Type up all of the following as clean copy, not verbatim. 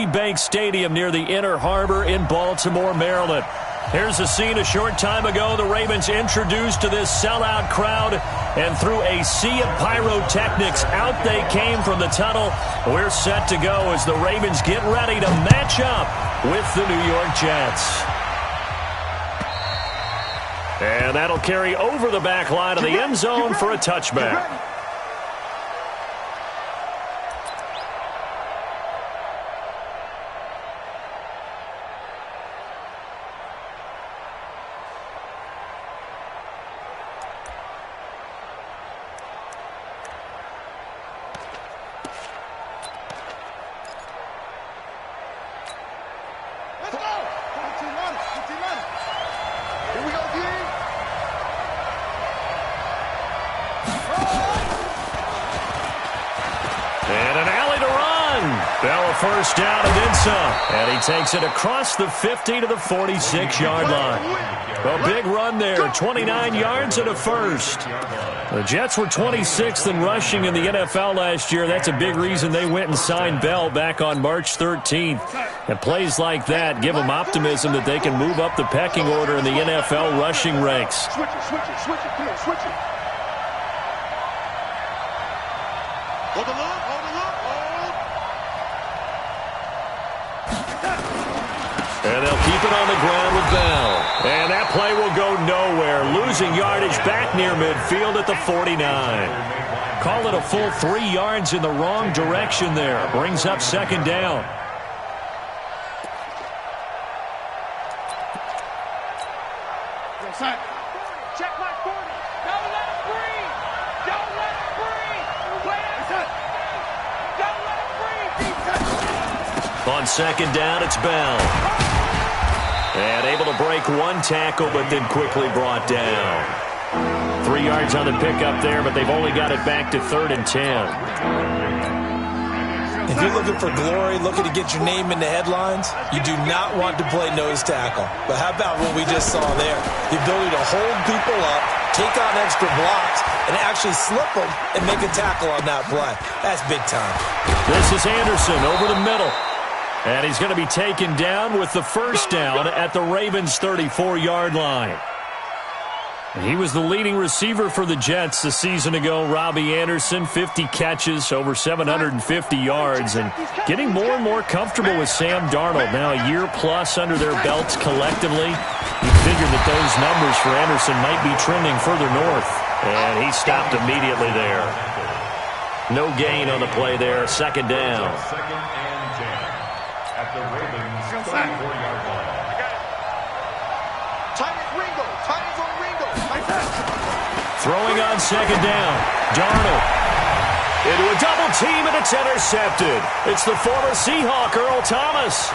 City Bank Stadium near the Inner Harbor in Baltimore, Maryland. Here's a scene a short time ago. The Ravens introduced to this sellout crowd, and through a sea of pyrotechnics, out they came from the tunnel. We're set to go as the Ravens get ready to match up with the New York Jets. And that'll carry over the back line of the end zone for a touchback. First down and then some. And he takes it across the 50 to the 46-yard line. A big run there, 29 yards and a first. The Jets were 26th in rushing in the NFL last year. That's a big reason they went and signed Bell back on March 13th. And plays like that give them optimism that they can move up the pecking order in the NFL rushing ranks. Switch it, come on, switch it. Hold the look. And they'll keep it on the ground with Bell. And that play will go nowhere. Losing yardage back near midfield at the 49. Call it a full 3 yards in the wrong direction there. Brings up second down. Check my 40. Don't let it breathe. Don't let it breathe. Don't let it breathe. On second down, it's Bell. And able to break one tackle, but then quickly brought down. 3 yards on the pickup there, but they've only got it back to 3rd and 10. If you're looking for glory, looking to get your name in the headlines, you do not want to play nose tackle. But how about what we just saw there? The ability to hold people up, take on extra blocks, and actually slip them and make a tackle on that play. That's big time. This is Anderson over the middle. And he's going to be taken down with the first down at the Ravens' 34-yard line. He was the leading receiver for the Jets a season ago. Robbie Anderson, 50 catches, over 750 yards, and getting more and more comfortable with Sam Darnold. Now a year plus under their belts collectively. You figured that those numbers for Anderson might be trending further north. And he stopped immediately there. No gain on the play there. Second down. At the Ravens' 34-yard line. Titans on Ringo. Throwing on second down. Darnold into a double team, and it's intercepted. It's the former Seahawk, Earl Thomas.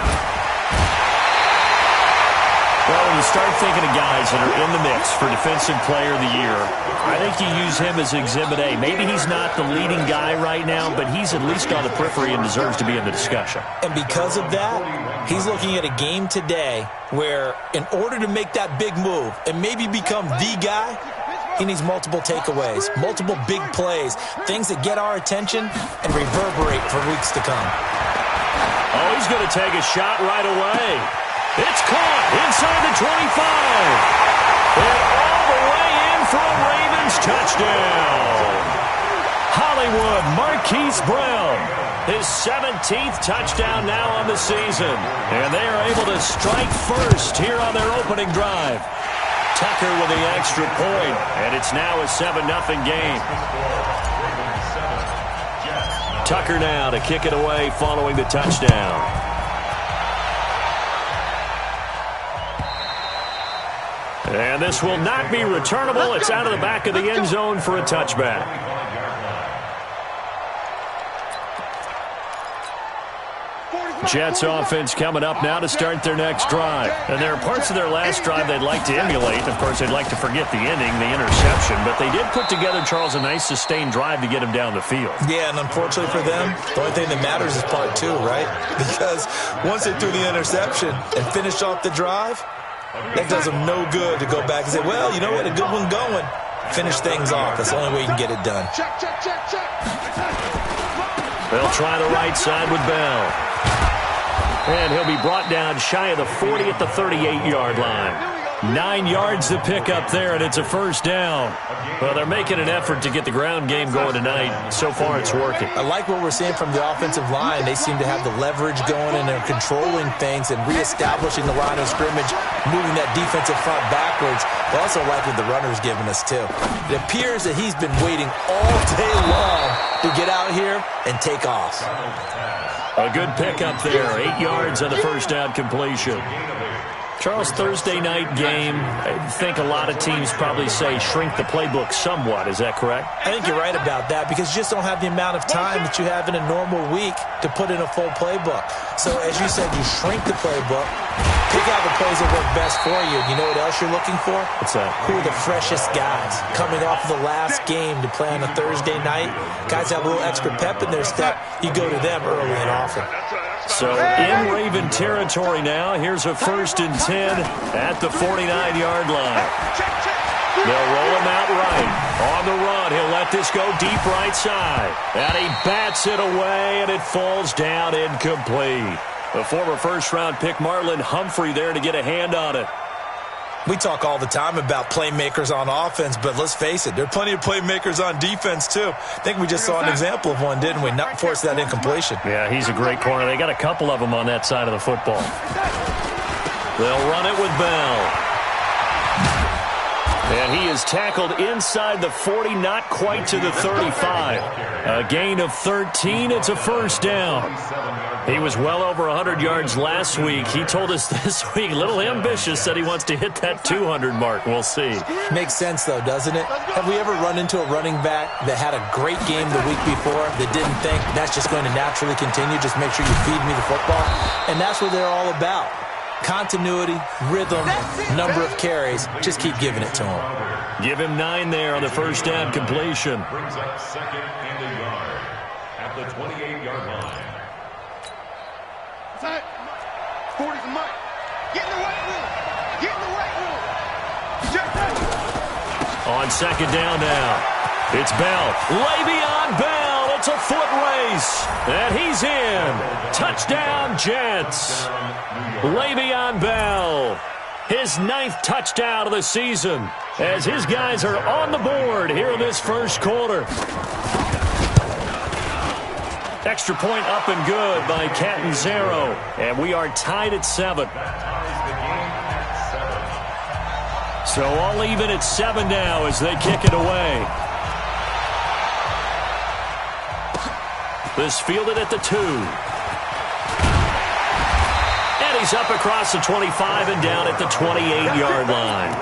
Well, when you start thinking of guys that are in the mix for Defensive Player of the Year, I think you use him as Exhibit A. Maybe he's not the leading guy right now, but he's at least on the periphery and deserves to be in the discussion. And because of that, he's looking at a game today where in order to make that big move and maybe become the guy, he needs multiple takeaways, multiple big plays, things that get our attention and reverberate for weeks to come. Oh, he's going to take a shot right away. It's caught inside the 25. And all the way in for a Ravens touchdown. Hollywood Marquise Brown. His 17th touchdown now on the season. And they are able to strike first here on their opening drive. Tucker with the extra point. And it's now a 7-0 game. Tucker now to kick it away following the touchdown. And this will not be returnable. It's out of the back of the end zone for a touchback. Jets offense coming up now to start their next drive. And there are parts of their last drive they'd like to emulate. Of course, they'd like to forget the ending, the interception. But they did put together, Charles, a nice sustained drive to get him down the field. Yeah, and unfortunately for them, the only thing that matters is part two, right? Because once they threw the interception and finished off the drive, that does them no good to go back and say, well, you know what, a good one going. Finish things off. That's the only way you can get it done. Check. They'll try the right side with Bell. And he'll be brought down shy of the 40 at the 38-yard line. 9 yards to pick up there, and it's a first down. Well, they're making an effort to get the ground game going tonight. So far, it's working. I like what we're seeing from the offensive line. They seem to have the leverage going, and they're controlling things and reestablishing the line of scrimmage, moving that defensive front backwards. I also like what the runner's giving us, too. It appears that he's been waiting all day long to get out here and take off. A good pickup there. 8 yards on the first down completion. Charles, Thursday night game, I think a lot of teams probably say shrink the playbook somewhat. Is that correct? I think you're right about that because you just don't have the amount of time that you have in a normal week to put in a full playbook. So, as you said, you shrink the playbook, pick out the plays that work best for you. You know what else you're looking for? What's that? Who are the freshest guys coming off of the last game to play on a Thursday night? Guys have a little extra pep in their step. You go to them early and often. So in Raven territory now, here's a 1st and 10 at the 49-yard line. They'll roll him out right. On the run, he'll let this go deep right side. And he bats it away, and it falls down incomplete. The former first-round pick Marlon Humphrey there to get a hand on it. We talk all the time about playmakers on offense, but let's face it, there are plenty of playmakers on defense, too. I think we just saw an example of one, didn't we? Not force that incompletion. Yeah, he's a great corner. They got a couple of them on that side of the football. They'll run it with Bell. And he is tackled inside the 40, not quite to the 35. A gain of 13. It's a first down. He was well over 100 yards last week. He told us this week, a little ambitious, said he wants to hit that 200 mark. We'll see. Makes sense, though, doesn't it? Have we ever run into a running back that had a great game the week before that didn't think that's just going to naturally continue? Just make sure you feed me the football. And that's what they're all about. Continuity, rhythm, number of carries. Just keep giving it to him. Give him 9 there on the first down completion. Brings up 2nd and a yard at the 28-yard line. 40's a mic. Get in the weight room. Get in the weight room. On 2nd down now, it's Bell. Le'Veon Bell. It's a foot race. And he's in. Touchdown, Jets. Le'Veon Bell. His 9th touchdown of the season as his guys are on the board here in this first quarter. Extra point up and good by Catanzaro. And we are tied at 7. So all even at 7 now as they kick it away. This fielded at the 2. And he's up across the 25 and down at the 28-yard line.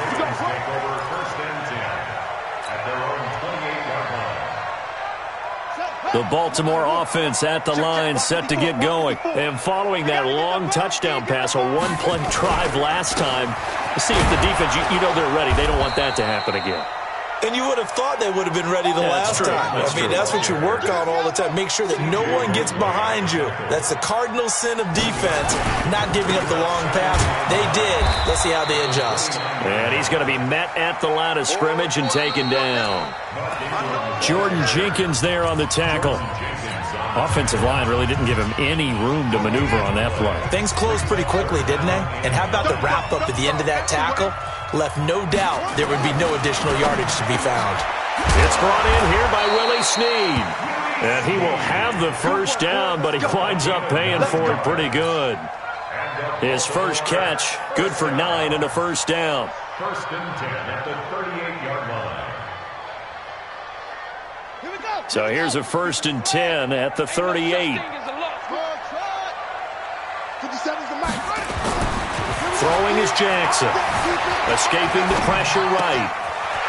The Baltimore offense at the line set to get going. And following that long touchdown pass, a one-play drive last time, see if the defense, you know they're ready. They don't want that to happen again. And you would have thought they would have been ready the last time. That's what you work on all the time. Make sure that no one gets behind you. That's the cardinal sin of defense, not giving up the long pass. They did. Let's see how they adjust. And he's going to be met at the line of scrimmage and taken down. Jordan Jenkins there on the tackle. Offensive line really didn't give him any room to maneuver on that play. Things closed pretty quickly, didn't they? And how about the wrap-up at the end of that tackle? Left no doubt there would be no additional yardage to be found. It's brought in here by Willie Snead. And he will have the first down, but he winds up paying for it pretty good. His first catch, good for 9 and a first down. 1st and 10 at the 38-yard line. So here's a 1st and 10 at the 38. Throwing is Jackson. Escaping the pressure right.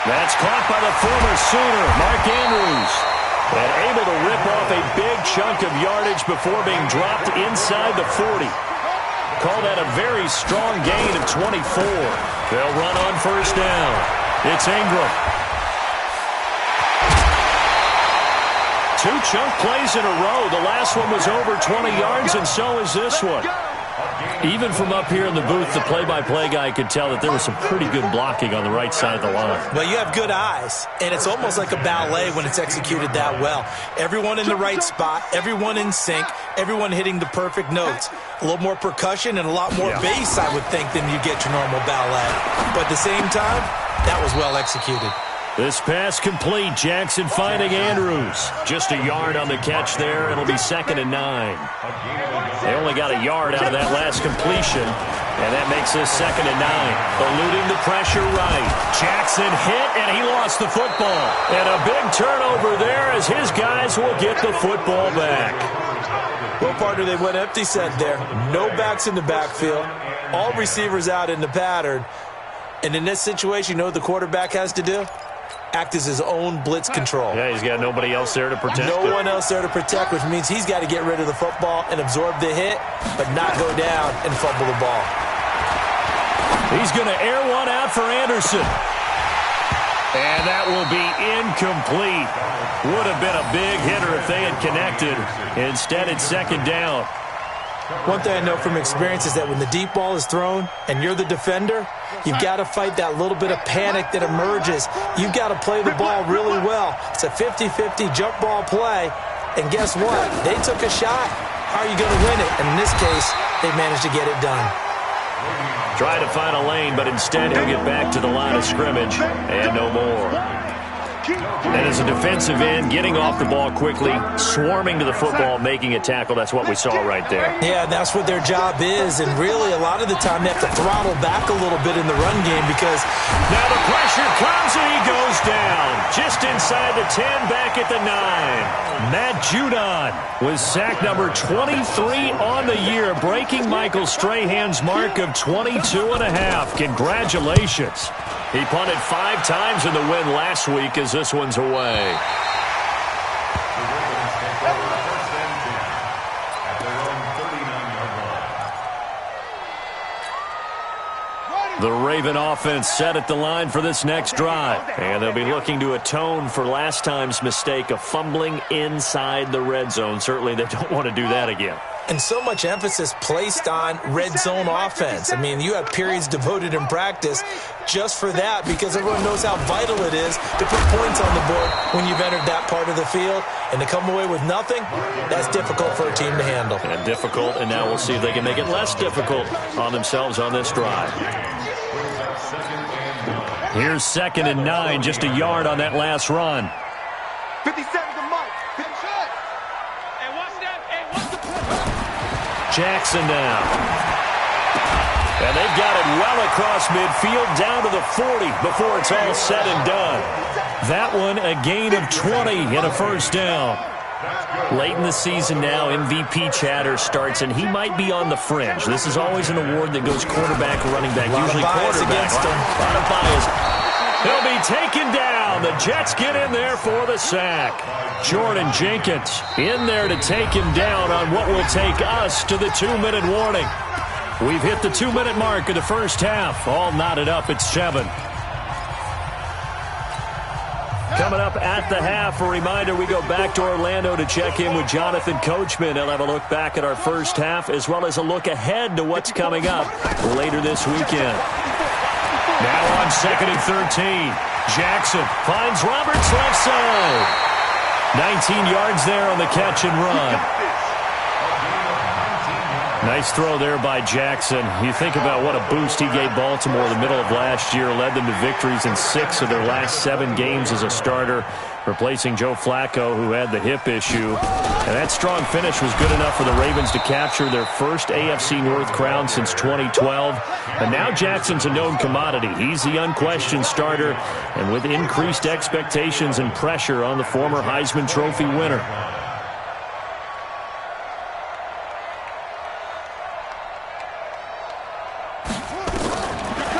That's caught by the former Sooner, Mark Andrews. And able to rip off a big chunk of yardage before being dropped inside the 40. Call that a very strong gain of 24. They'll run on first down. It's Ingram. 2 chunk plays in a row. The last one was over 20 yards, and so is this one. Even from up here in the booth, the play-by-play guy could tell that there was some pretty good blocking on the right side of the line. Well, you have good eyes, and it's almost like a ballet when it's executed that well. Everyone in the right spot, everyone in sync, everyone hitting the perfect notes. A little more percussion and a lot more bass, I would think, than you get your normal ballet. But at the same time, that was well executed. This pass complete. Jackson finding Andrews. Just a yard on the catch there. It'll be 2nd and 9. They only got a yard out of that last completion, and that makes this 2nd and 9. Eluding the pressure right. Jackson hit, and he lost the football. And a big turnover there as his guys will get the football back. Well, partner, they went empty set there. No backs in the backfield. All receivers out in the pattern. And in this situation, you know what the quarterback has to do? Act as his own blitz control. Yeah, he's got nobody else there to protect. No one else there to protect, which means he's got to get rid of the football and absorb the hit, but not go down and fumble the ball. He's going to air one out for Anderson. And that will be incomplete. Would have been a big hitter if they had connected. Instead, it's 2nd down. One thing I know from experience is that when the deep ball is thrown and you're the defender, you've got to fight that little bit of panic that emerges. You've got to play the ball really well. It's a 50-50 jump ball play. And guess what? They took a shot. How are you going to win it? And in this case, they managed to get it done. Try to find a lane, but instead he'll get back to the line of scrimmage and no more. And as a defensive end, getting off the ball quickly, swarming to the football, making a tackle, that's what we saw right there. Yeah, that's what their job is, and really a lot of the time they have to throttle back a little bit in the run game because now the pressure comes and he goes down. Just inside the 10, back at the 9. Matt Judon with sack number 23 on the year, breaking Michael Strahan's mark of 22.5. Congratulations. He punted 5 times in the win last week as this one's away. The Raven offense set at the line for this next drive. And they'll be looking to atone for last time's mistake of fumbling inside the red zone. Certainly they don't want to do that again. And so much emphasis placed on red zone offense. I mean, you have periods devoted in practice just for that because everyone knows how vital it is to put points on the board when you've entered that part of the field. And to come away with nothing, that's difficult for a team to handle. And difficult, and now we'll see if they can make it less difficult on themselves on this drive. Here's 2nd and 9, just a yard on that last run. 57 to Mike. And what's that? And what's the play? Jackson now. And they've got it well across midfield down to the 40 before it's all said and done. That one a gain of 20 and a 1st down. Late in the season now, MVP chatter starts, and he might be on the fringe. This is always an award that goes quarterback, running back, usually quarterback. A lot of bias. He'll be taken down. The Jets get in there for the sack. Jordan Jenkins in there to take him down on what will take us to the 2-minute warning. We've hit the 2-minute mark of the first half. All knotted up at 7. Coming up at the half, a reminder, we go back to Orlando to check in with Jonathan Coachman. He'll have a look back at our first half as well as a look ahead to what's coming up later this weekend. Now on 2nd and 13. Jackson finds Roberts left side. 19 yards there on the catch and run. Nice throw there by Jackson. You think about what a boost he gave Baltimore in the middle of last year, led them to victories in 6 of their last 7 games as a starter, replacing Joe Flacco, who had the hip issue. And that strong finish was good enough for the Ravens to capture their first AFC North crown since 2012. And now Jackson's a known commodity. He's the unquestioned starter, and with increased expectations and pressure on the former Heisman Trophy winner.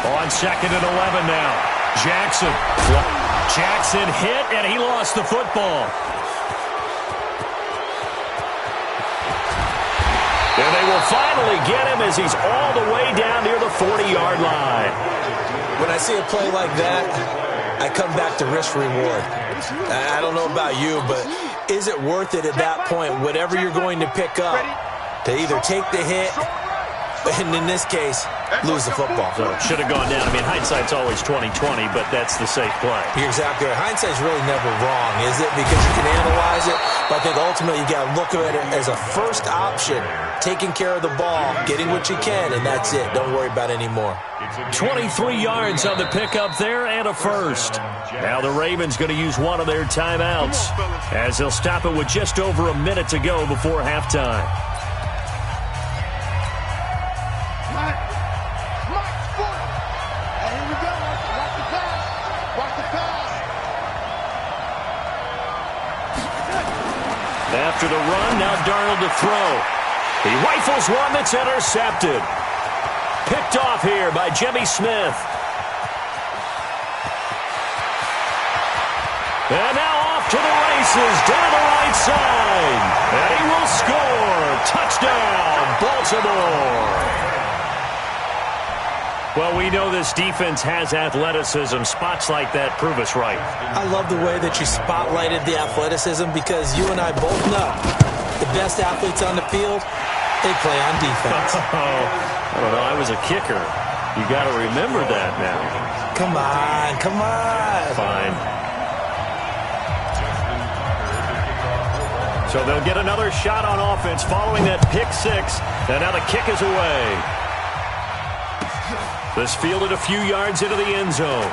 On 2nd and 11 now. Jackson hit, and he lost the football. And they will finally get him as he's all the way down near the 40-yard line. When I see a play like that, I come back to risk-reward. I don't know about you, but is it worth it at that point, whatever you're going to pick up, to either take the hit And in this case, lose the football. So it should have gone down. I mean, hindsight's always 20/20, but that's the safe play. You're exactly right. Hindsight's really never wrong, is it? Because you can analyze it, but I think ultimately you got to look at it as a first option, taking care of the ball, getting what you can, and that's it. Don't worry about any more. 23 yards on the pickup there and a first. Now the Ravens going to use one of their timeouts as they'll stop it with just over a minute to go before halftime. After the run, now Darnold to throw. He rifles one that's intercepted. Picked off here by Jimmy Smith. And now off to the races down the right side. And he will score. Touchdown, Baltimore. Well, we know this defense has athleticism. Spots like that prove us right. I love the way that you spotlighted the athleticism because you and I both know the best athletes on the field, they play on defense. I don't know. I was a kicker. You got to remember that now. Come on, come on. Fine. So they'll get another shot on offense following that pick six. And now the kick is away. This fielded a few yards into the end zone.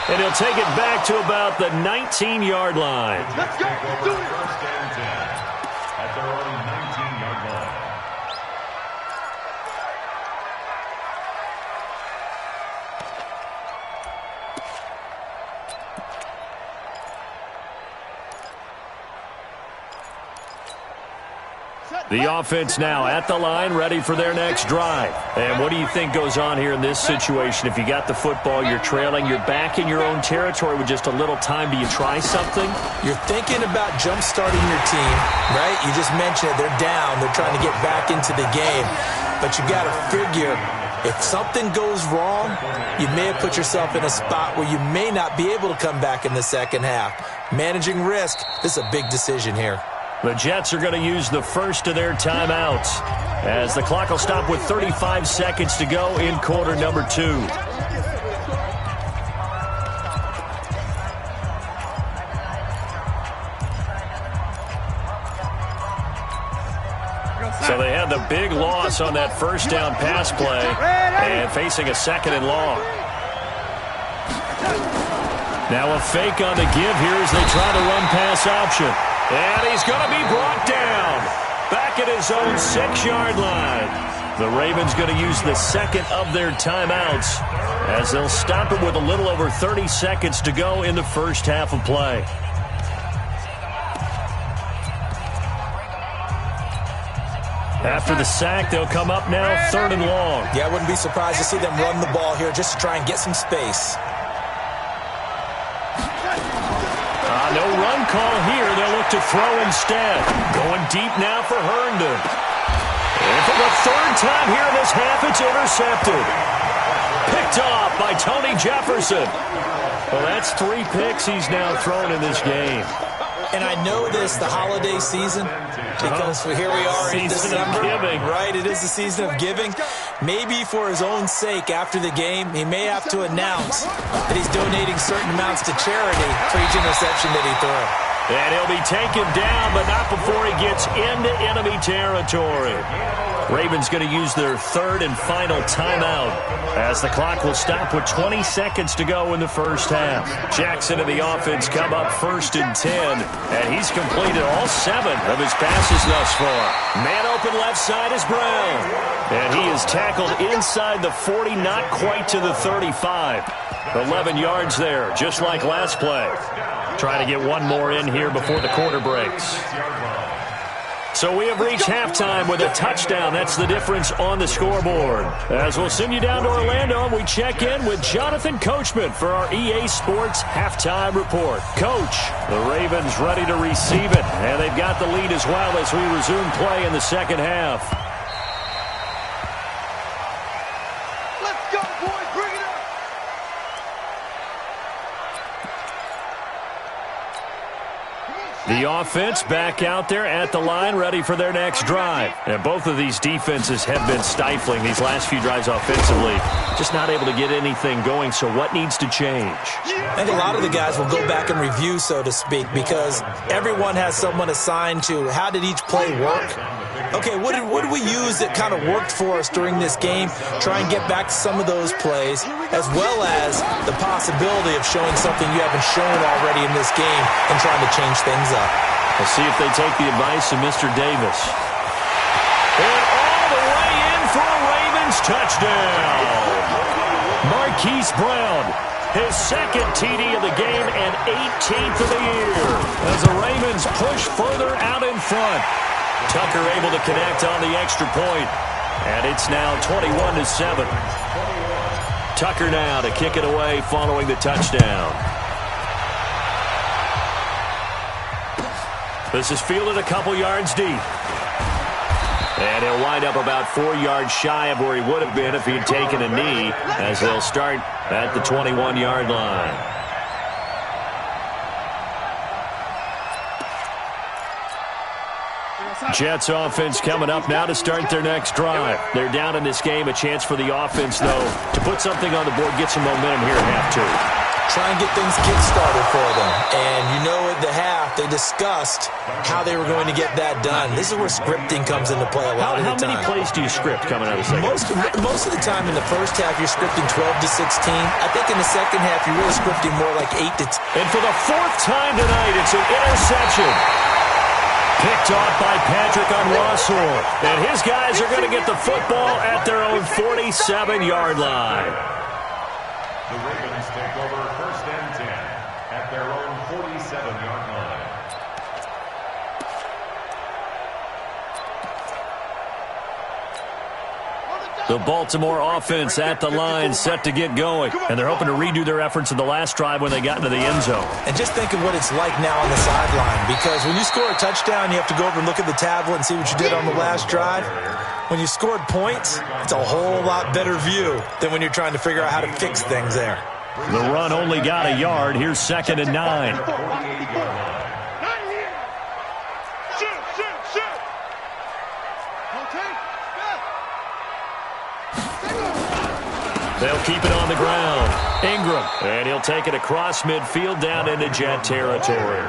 And he'll take it back to about the 19-yard line. Let's go. Do it. First and 10 at their own 19-yard line. The offense now at the line, ready for their next drive. And what do you think goes on here in this situation? If you got the football, you're trailing, you're back in your own territory with just a little time. Do you try something? You're thinking about jump-starting your team, right? You just mentioned it. They're down. They're trying to get back into the game. But you got to figure, if something goes wrong, you may have put yourself in a spot where you may not be able to come back in the second half. Managing risk, this is a big decision here. The Jets are going to use the first of their timeouts as the clock will stop with 35 seconds to go in quarter number 2. So they had the big loss on that first down pass play and facing a second and long. Now a fake on the give here as they try the run pass option. And he's going to be brought down back at his own 6-yard line. The Ravens going to use the second of their timeouts as they'll stop it with a little over 30 seconds to go in the first half of play. After the sack, they'll come up now 3rd and long. Yeah, I wouldn't be surprised to see them run the ball here just to try and get some space. No run call here. They'll look to throw instead. Going deep now for Herndon. And for the 3rd time here in this half, it's intercepted. Picked off by Tony Jefferson. Well, that's 3 picks he's now thrown in this game. And I know this, the holiday season, because here we are in December, right? It is the season of giving. Maybe for his own sake, after the game, he may have to announce that he's donating certain amounts to charity for each interception that he threw. And he'll be taken down, but not before he gets into enemy territory. Ravens going to use their 3rd and final timeout as the clock will stop with 20 seconds to go in the first half. Jackson and the offense come up 1st and 10, and he's completed all 7 of his passes thus far. Man open left side is Brown, and he is tackled inside the 40, not quite to the 35. 11 yards there, just like last play. Trying to get one more in here before the quarter breaks. So we have reached halftime with a touchdown. That's the difference on the scoreboard. As we'll send you down to Orlando, we check in with Jonathan Coachman for our EA Sports Halftime Report. Coach, the Ravens ready to receive it, and they've got the lead as well as we resume play in the second half. Let's go, boys. Bring it up. Come on, The offense back out there at the line, ready for their next drive. And both of these defenses have been stifling these last few drives offensively. Just not able to get anything going, so what needs to change? I think a lot of the guys will go back and review, so to speak, because everyone has someone assigned to how did each play work. Okay, what did we use that kind of worked for us during this game? Try and get back to some of those plays, as well as the possibility of showing something you haven't shown already in this game and trying to change things up. We'll see if they take the advice of Mr. Davis. And all the way in for a Ravens touchdown. Marquise Brown, his second TD of the game and 18th of the year, as the Ravens push further out in front. Tucker able to connect on the extra point, and it's now 21-7. Tucker now to kick it away following the touchdown. This is fielded a couple yards deep. And he'll wind up about 4 yards shy of where he would have been if he'd taken a knee, as they'll start at the 21-yard line. Jets offense coming up now to start their next drive. They're down in this game. A chance for the offense, though, to put something on the board, get some momentum here at half two. Try and get things kick-started for them. And you know at the half, they discussed how they were going to get that done. This is where scripting comes into play a lot of the time. How many plays do you script coming out of the second? Most of the time in the first half, you're scripting 12 to 16. I think in the second half, you're really scripting more like 8 to 10. And for the fourth time tonight, it's an interception. Picked off by Patrick on Rossor. And his guys are going to get the football at their own 47-yard line. The Ravens take over first and 10 at their own 47-yard line. The Baltimore offense at the line, set to get going. And they're hoping to redo their efforts in the last drive when they got into the end zone. And just think of what it's like now on the sideline. Because when you score a touchdown, you have to go over and look at the tablet and see what you did on the last drive. When you scored points, it's a whole lot better view than when you're trying to figure out how to fix things there. The run only got a yard. Here's 2nd and 9. They'll keep it on the ground. Ingram, and he'll take it across midfield down into Jet territory.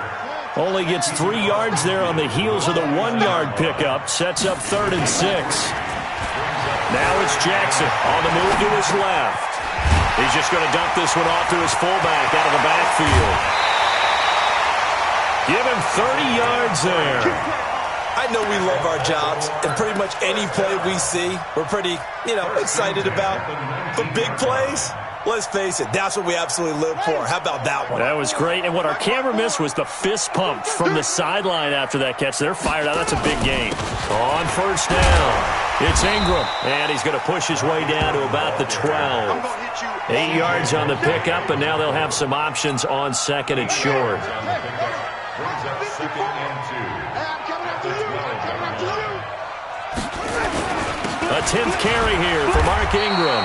Only gets 3 yards there on the heels of the 1-yard pickup. Sets up 3rd and 6. Now it's Jackson on the move to his left. He's just going to dump this one off to his fullback out of the backfield. Give him 30 yards there. I know we love our jobs, and pretty much any play we see, we're pretty, excited about. But big plays, let's face it, that's what we absolutely live for. How about that one? That was great, and what our camera missed was the fist pump from the sideline after that catch. They're fired out. That's a big gain. On first down, it's Ingram, and he's going to push his way down to about the 12. 8 yards on the pickup, and now they'll have some options on 2nd and short. Brings up 2nd and 2. A 10th carry here for Mark Ingram.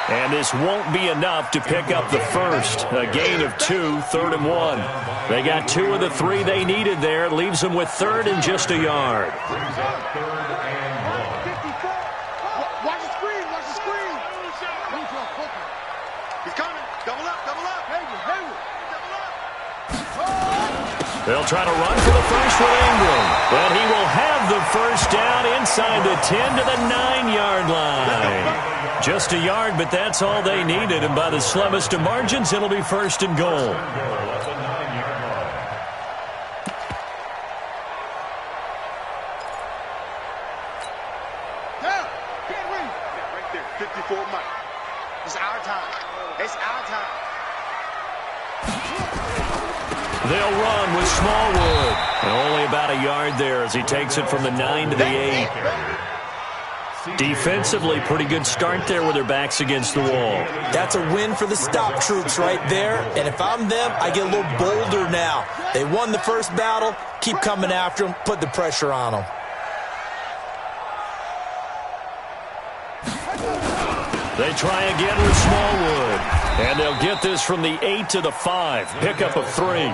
And this won't be enough to pick up the first. A gain of 2, 3rd and 1. They got 2 of the 3 they needed there. Leaves them with 3rd and just a yard. Brings up 3rd and 1. Watch the screen, watch the screen. He's coming. Double up. Hayward. Double up. They'll try to run for the first with Ingram. But he will have the first down inside the 10 to the 9-yard line. Just a yard, but that's all they needed. And by the slimmest of margins, it'll be 1st and goal. Yeah, can't win. Right there, 54 Mike. It's our time. It's our time. They'll run with Smallwood. And only about a yard there as he takes it from the 9 to the 8. Defensively, pretty good start there with their backs against the wall. That's a win for the stop troops right there. And if I'm them, I get a little bolder now. They won the first battle. Keep coming after them. Put the pressure on them. They try again with Smallwood. And they'll get this from the 8 to the 5. Pickup of 3.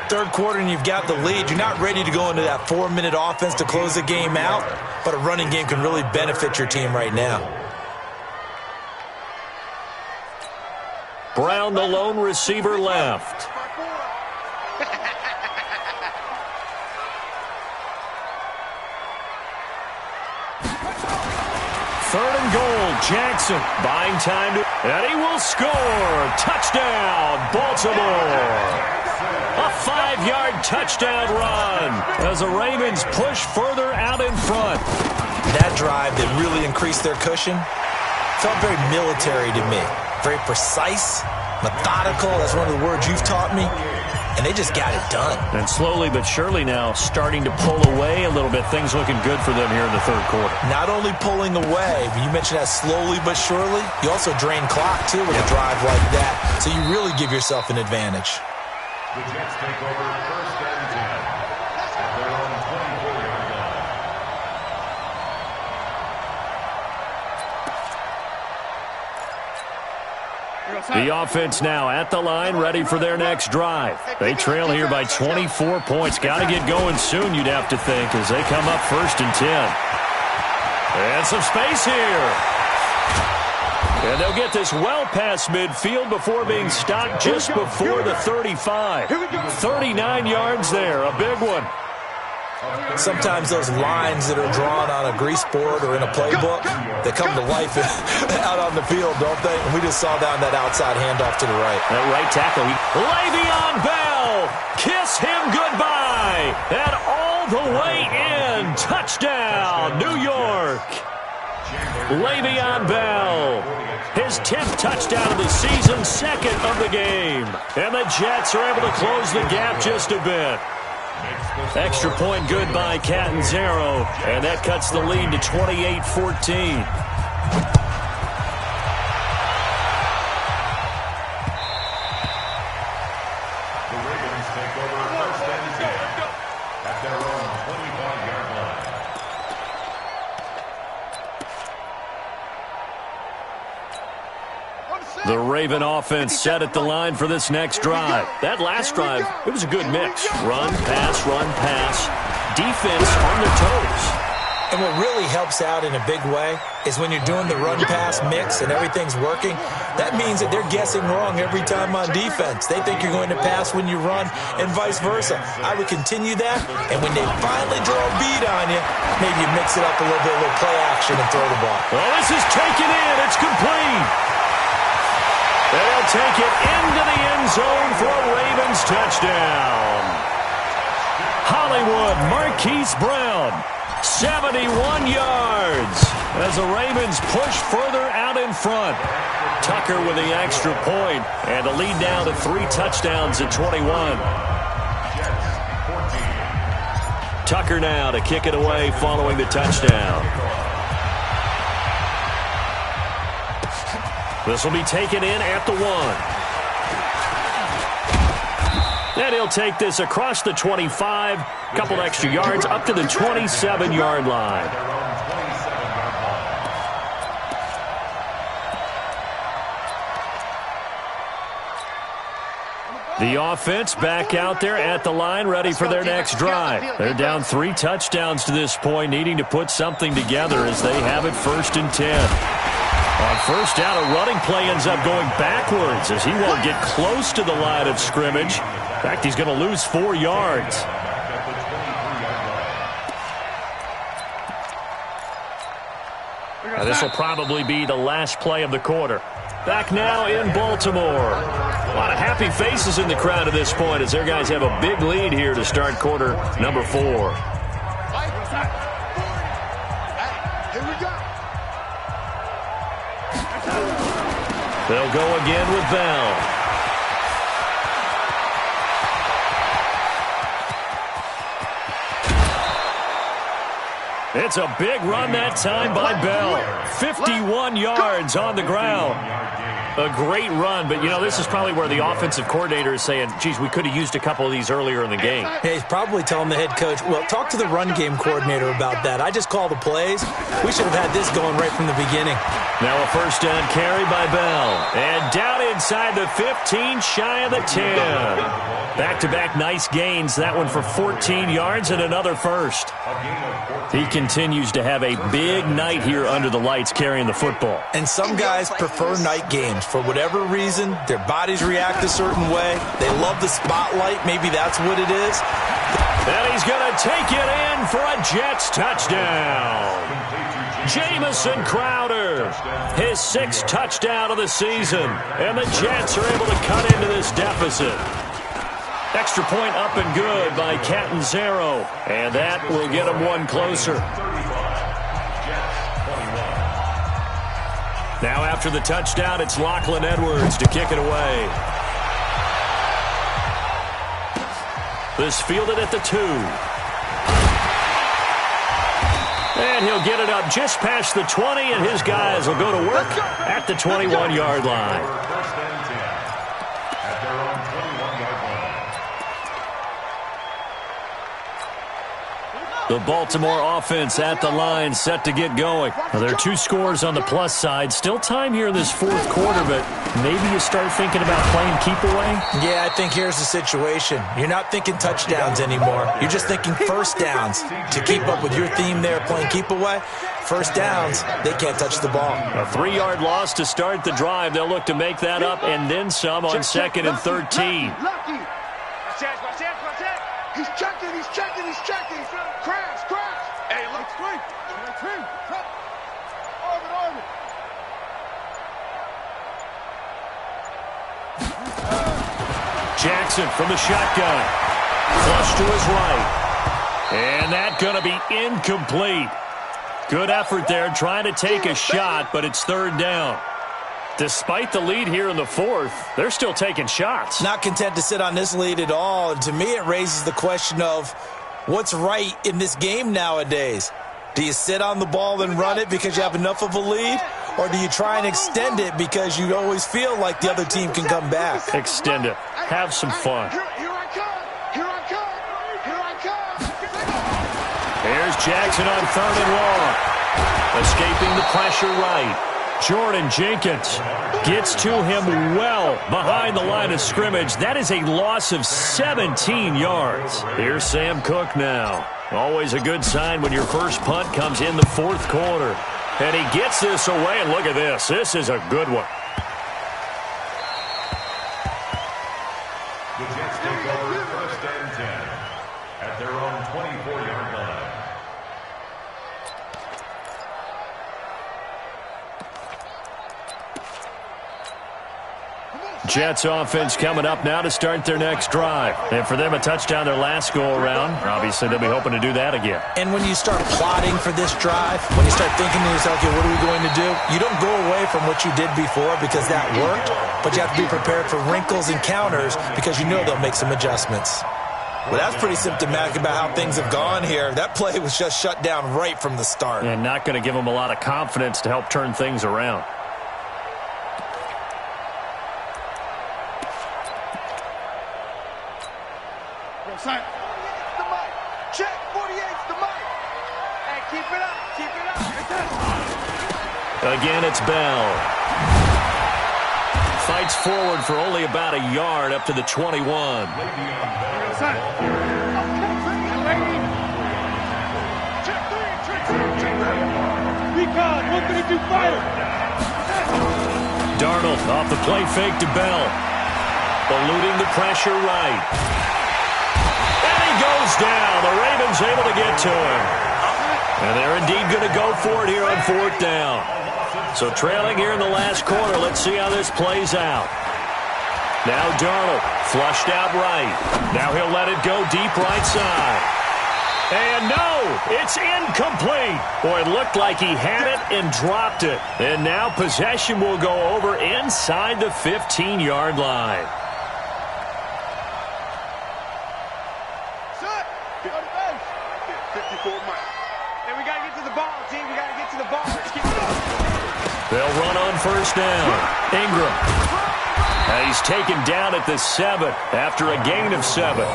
Third quarter and you've got the lead. You're not ready to go into that 4-minute offense to close the game out, but a running game can really benefit your team right now. Brown, the lone receiver, left. Third and goal, Jackson buying time, and he will score. Touchdown, Baltimore. A 5-yard touchdown run as the Ravens push further out in front. That drive that really increased their cushion felt very military to me. Very precise, methodical. That's one of the words you've taught me. And they just got it done. And slowly but surely now starting to pull away a little bit. Things looking good for them here in the third quarter. Not only pulling away, but you mentioned that slowly but surely. You also drain clock, too, with a drive like that. So you really give yourself an advantage. The Jets take over first and 10 at their own 24-yard line. The offense now at the line, ready for their next drive. They trail here by 24 points. Got to get going soon, you'd have to think, as they come up first and 10. And some space here. And they'll get this well past midfield before being stopped just before the 35. 39 yards there, a big one. Sometimes those lines that are drawn on a grease board or in a playbook, they come to life out on the field, don't they? And we just saw down that outside handoff to the right. That right tackle. Le'Veon Bell, kiss him goodbye. And all the way in. Touchdown, New York. Le'Veon Bell, his 10th touchdown of the season, 2nd of the game. And the Jets are able to close the gap just a bit. Extra point good by Catanzaro, and that cuts the lead to 28-14. The Ravens take over first and 10 at their own 25-yard line. The Raven offense set at the line for this next drive. That last drive, it was a good mix. Run, pass, defense on their toes. And what really helps out in a big way is when you're doing the run-pass mix and everything's working, that means that they're guessing wrong every time on defense. They think you're going to pass when you run and vice versa. I would continue that, and when they finally draw a beat on you, maybe you mix it up a little bit, a little play action and throw the ball. Well, this is taken in. It's complete. They'll take it into the end zone for a Ravens touchdown. Hollywood Marquise Brown, 71 yards as the Ravens push further out in front. Tucker with the extra point, and the lead down to 3 touchdowns at 21. Tucker now to kick it away following the touchdown. This will be taken in at the 1. And he'll take this across the 25, couple extra yards up to the 27-yard line. The offense back out there at the line, ready for their next drive. They're down 3 touchdowns to this point, needing to put something together as they have it first and 10. On first down, a running play ends up going backwards as he won't get close to the line of scrimmage. In fact, he's going to lose 4 yards. Now, this will probably be the last play of the quarter. Back now in Baltimore. A lot of happy faces in the crowd at this point as their guys have a big lead here to start quarter number 4. They'll go again with Bell. It's a big run that time by Bell. 51 yards on the ground. A great run, but, you know, this is probably where the offensive coordinator is saying, geez, we could have used a couple of these earlier in the game. Yeah, he's probably telling the head coach, well, talk to the run game coordinator about that. I just call the plays. We should have had this going right from the beginning. Now a first down carry by Bell. And down inside the 15, shy of the 10. Back-to-back nice gains. That one for 14 yards and another first. He continues to have a big night here under the lights carrying the football. And some guys prefer night games. For whatever reason, their bodies react a certain way. They love the spotlight. Maybe that's what it is. And he's going to take it in for a Jets touchdown. Jamison Crowder, his 6th touchdown of the season. And the Jets are able to cut into this deficit. Extra point up and good by Catanzaro. And that will get him one closer. Now after the touchdown, it's Lachlan Edwards to kick it away. This fielded at the 2. And he'll get it up just past the 20, and his guys will go to work at the 21-yard line. First and 10 at their own 21-yard line. The Baltimore offense at the line, set to get going. Now, there are 2 scores on the plus side. Still time here in this 4th quarter, but maybe you start thinking about playing keep away? Yeah, I think here's the situation. You're not thinking touchdowns anymore. You're just thinking first downs. To keep up with your theme there, playing keep away, first downs, they can't touch the ball. A 3-yard loss to start the drive. They'll look to make that up and then some on 2nd and 13. He's checking. Crash. Hey, look. Orbit. Jackson from the shotgun. Flush to his right. And that's going to be incomplete. Good effort there trying to take a shot, but it's 3rd down. Despite the lead here in the 4th, they're still taking shots. Not content to sit on this lead at all. And to me, it raises the question of what's right in this game nowadays. Do you sit on the ball and run it because you have enough of a lead? Or do you try and extend it because you always feel like the other team can come back? Extend it. Have some fun. Here I come. Here's Jackson on 3rd and long. Escaping the pressure right. Jordan Jenkins gets to him well behind the line of scrimmage. That is a loss of 17 yards. Here's Sam Cook now. Always a good sign when your first punt comes in the 4th quarter. And he gets this away, and look at this. This is a good one. The Jets take over first and 10 at their own 24-yard line. Jets offense coming up now to start their next drive. And for them, a touchdown their last go-around. Obviously, they'll be hoping to do that again. And when you start plotting for this drive, when you start thinking to yourself, okay, what are we going to do? You don't go away from what you did before because that worked, but you have to be prepared for wrinkles and counters because you know they'll make some adjustments. Well, that's pretty symptomatic about how things have gone here. That play was just shut down right from the start. And not going to give them a lot of confidence to help turn things around. Check, 48's the mic. Hey, keep it up. Again, it's Bell. Fights forward for only about a yard up to the 21. Darnold off the play fake to Bell. Eluding the pressure right. Goes down. The Ravens able to get to him. And they're indeed going to go for it here on 4th down. So trailing here in the last quarter. Let's see how this plays out. Now Darnold flushed out right. Now he'll let it go deep right side. And no, it's incomplete. Boy, it looked like he had it and dropped it. And now possession will go over inside the 15-yard line. Hey, we got to get They'll run on first down. Ingram. He's taken down at the 7 after a gain of 7.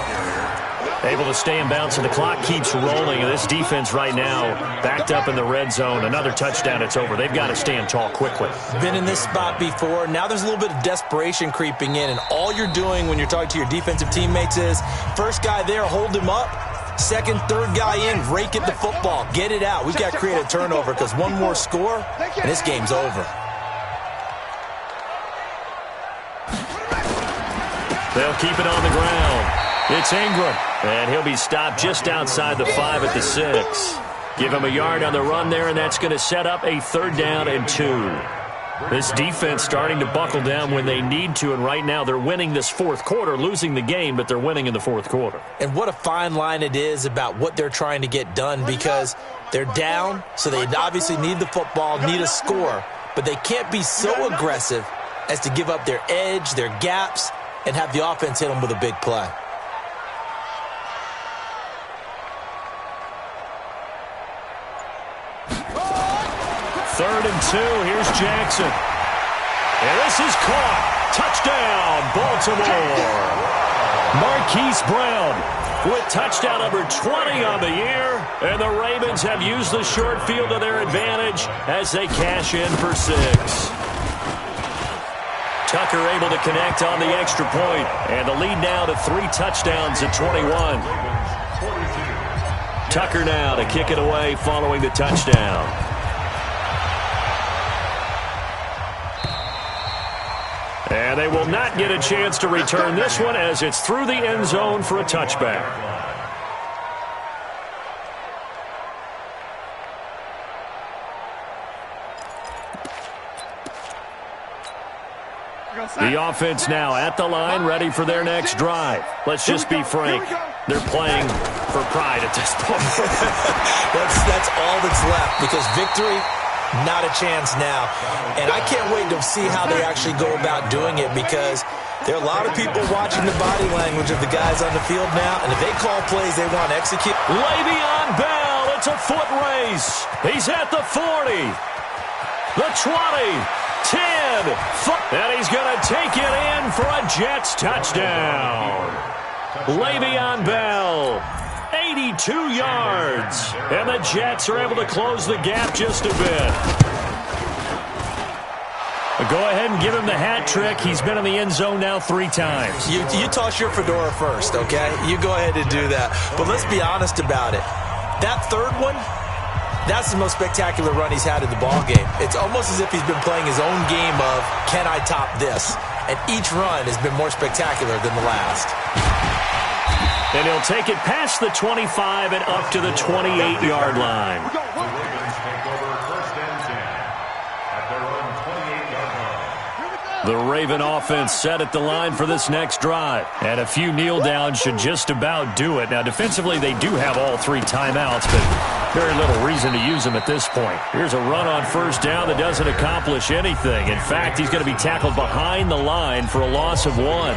Able to stay in bounds, and the clock keeps rolling. And this defense right now backed up in the red zone. Another touchdown, it's over. They've got to stand tall quickly. Been in this spot before. Now there's a little bit of desperation creeping in, and all you're doing when you're talking to your defensive teammates is first guy there, hold him up. Second, third guy in, rake at the football. Get it out. We've got to create a turnover because one more score, and this game's over. They'll keep it on the ground. It's Ingram, and he'll be stopped just outside the 5 at the 6. Give him a yard on the run there, and that's going to set up a 3rd down and 2. This defense starting to buckle down when they need to, and right now they're winning this 4th quarter, losing the game, but they're winning in the 4th quarter. And what a fine line it is about what they're trying to get done, because they're down, so they obviously need the football, need a score, but they can't be so aggressive as to give up their edge, their gaps, and have the offense hit them with a big play. 3rd and 2. Here's Jackson. And this is caught. Touchdown, Baltimore. Marquise Brown with touchdown number 20 on the year. And the Ravens have used the short field to their advantage as they cash in for 6. Tucker able to connect on the extra point. And the lead now to 3 touchdowns at 21. Tucker now to kick it away following the touchdown. And they will not get a chance to return this one as it's through the end zone for a touchback. The offense now at the line, ready for their next drive. Let's just be frank. They're playing for pride at this point. That's all that's left, because victory, not a chance now. And I can't wait to see how they actually go about doing it, because there are a lot of people watching the body language of the guys on the field now, and if they call plays they want to execute. Le'Veon Bell, it's a foot race. He's at the 40, the 20, 10, and he's going to take it in for a Jets touchdown. Le'Veon Bell, 82 yards, and the Jets are able to close the gap just a bit. Go ahead and give him the hat trick. He's been in the end zone now 3 times. You toss your fedora first, okay? You go ahead and do that. But let's be honest about it. That 3rd one, that's the most spectacular run he's had in the ballgame. It's almost as if he's been playing his own game of, can I top this? And each run has been more spectacular than the last. And he'll take it past the 25 and up to the 28-yard line. The Ravens take over 1st and 10 at their own 28-yard line. The Raven offense set at the line for this next drive. And a few kneel downs should just about do it. Now, defensively, they do have all 3 timeouts, but very little reason to use them at this point. Here's a run on first down that doesn't accomplish anything. In fact, he's going to be tackled behind the line for a loss of 1.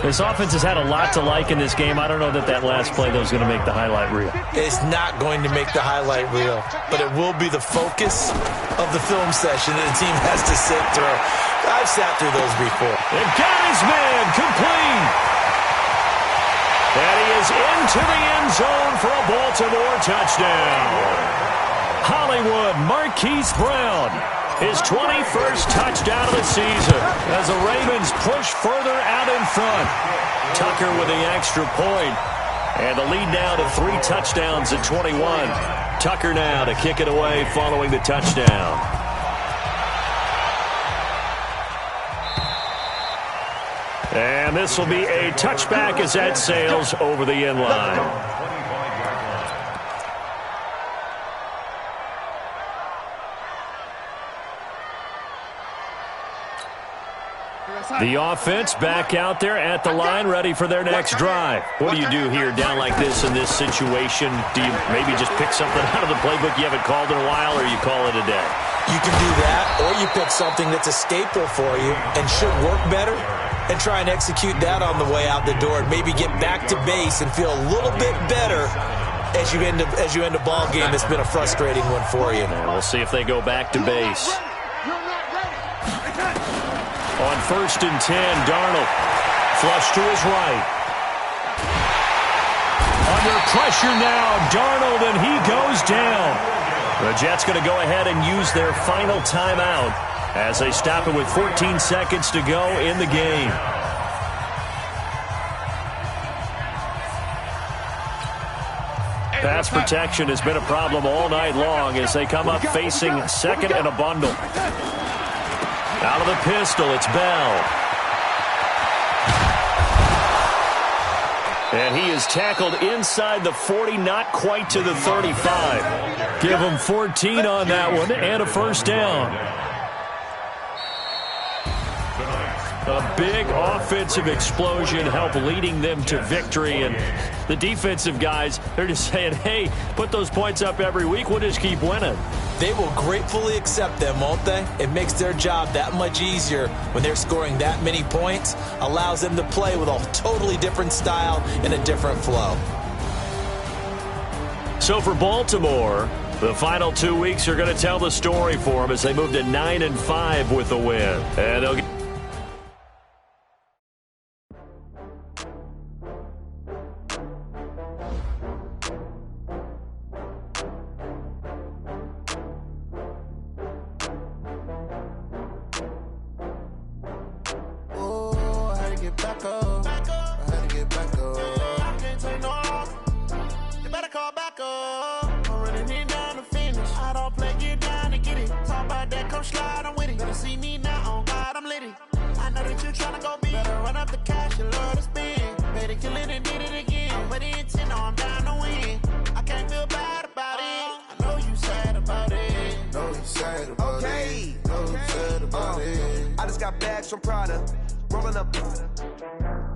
This offense has had a lot to like in this game. I don't know that last play, though, is going to make the highlight reel. It's not going to make the highlight reel, but it will be the focus of the film session that the team has to sit through. I've sat through those before. And got his man complete. And he is into the end zone for a Baltimore touchdown. Hollywood Marquise Brown, his 21st touchdown of the season as the Ravens push further out in front. Tucker with the extra point. And the lead now to 3 touchdowns at 21. Tucker now to kick it away following the touchdown. And this will be a touchback as that sails over the end line. The offense back out there at the line, ready for their next drive. What do you do here down like this in this situation? Do you maybe just pick something out of the playbook you haven't called in a while, or you call it a day? You can do that, or you pick something that's a staple for you and should work better, and try and execute that on the way out the door, and maybe get back to base and feel a little bit better as you end a ball game that's been a frustrating one for you. And we'll see if they go back to base. On 1st and 10, Darnold. Flush to his right. Under pressure now, Darnold, and he goes down. The Jets going to go ahead and use their final timeout as they stop it with 14 seconds to go in the game. Pass protection has been a problem all night long as they come up facing 2nd and a bundle. Out of the pistol, it's Bell. And he is tackled inside the 40, not quite to the 35. Give him 14 on that one and a first down. A big offensive explosion helped leading them to victory. And the defensive guys, they're just saying, hey, put those points up every week. We'll just keep winning. They will gratefully accept them, won't they? It makes their job that much easier when they're scoring that many points. Allows them to play with a totally different style and a different flow. So for Baltimore, the final 2 weeks are going to tell the story for them as they move to 9-5 with a win. And they'll get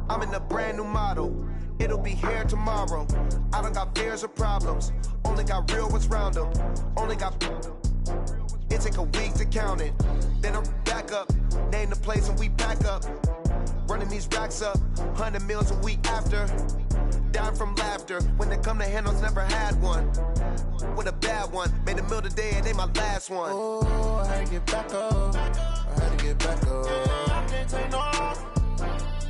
I'm in a brand new model. It'll be here tomorrow. I don't got fears or problems. Only got real ones round them. Only got. It take a week to count it. Then I'm back up. Name the place and we pack up. Running these racks up. 100 meals a week after. Down from laughter. When they come to handles, never had one. With a bad one. Made a meal today and they my last one. Oh, I had to get back up. I had to get back up. I can't take no off.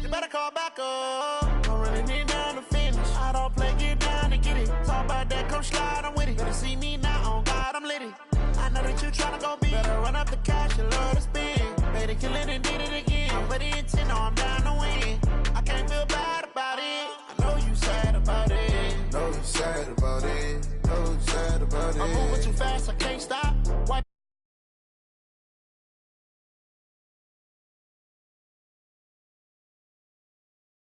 You better call back up. I'm running it down to finish. I don't play, get down and get it. Talk about that, come slide, I'm with it. Better see me now, on God, I'm litty. I know that you tryna go big. Better run up the cash, you love to spend. Made it, kill it, and did it again. But the intent, no, I'm down to win. I can't feel bad about it. I know you sad about it. Know you sad about it. Know you sad about it. I'm moving too fast, I can't stop.